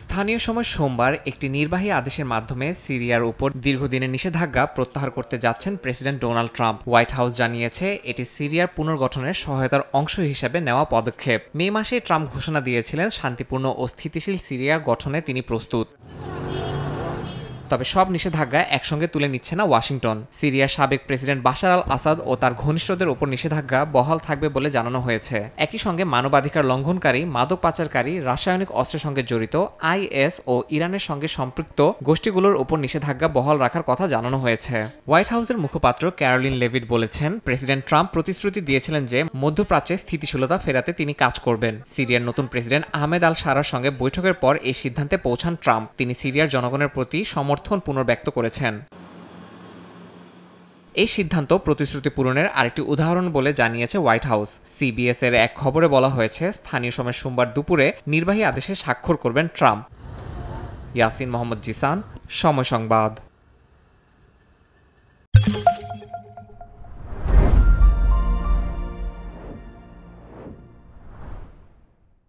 স্থানীয় সময় সোমবার একটি নির্বাহী আদেশের মাধ্যমে সিরিয়ার উপর দীর্ঘদিনের নিষেধাজ্ঞা প্রত্যাহার করতে যাচ্ছেন president Donald Trump. White house জানিয়েছে এটি সিরিয়ার পুনর্গঠনের সহায়তার অংশ হিসেবে নেওয়া পদক্ষেপ। মে মাসে ট্রাম্প ঘোষণা দিয়েছিলেন শান্তিপূর্ণ ও স্থিতিশীল সিরিয়া গঠনে তিনি প্রস্তুত। তবে সব নিষেধাজ্ঞা একসঙ্গে তুলে নিচ্ছে না ওয়াশিংটন। সিরিয়ার সাবেক প্রেসিডেন্ট বাশার আল আসাদ ও তার ঘনিষ্ঠদের ওপর নিষেধাজ্ঞা বহাল থাকবে বলে জানানো হয়েছে। একই সঙ্গে মানবাধিকার লঙ্ঘনকারী, মাদক পাচারকারী, রাসায়নিক অস্ত্রের সঙ্গে জড়িত আইএস ও ইরানের সঙ্গে সম্পৃক্ত গোষ্ঠীগুলোর ওপর নিষেধাজ্ঞা বহাল রাখার কথা জানানো হয়েছে। হোয়াইট হাউসের মুখপাত্র ক্যারোলিন লেভিট বলেছেন, প্রেসিডেন্ট ট্রাম্প প্রতিশ্রুতি দিয়েছিলেন যে মধ্যপ্রাচ্যে স্থিতিশীলতা ফেরাতে তিনি কাজ করবেন। সিরিয়ার নতুন প্রেসিডেন্ট আহমেদ আল শারার সঙ্গে বৈঠকের পর এই সিদ্ধান্তে পৌঁছান ট্রাম্প। তিনি সিরিয়ার জনগণের প্রতি সমর্থন পুনর্ব্যক্ত করেছেন। এই সিদ্ধান্ত প্রতিশ্রুতি পূরণের আরেকটি উদাহরণ বলে জানিয়েছে হোয়াইট হাউস। সিবিএস এর এক খবরে বলা হয়েছে, স্থানীয় সময় সোমবার দুপুরে নির্বাহী আদেশে স্বাক্ষর করবেন ট্রাম্প। ইয়াসিন মোহাম্মদ জিসান, সময় সংবাদ।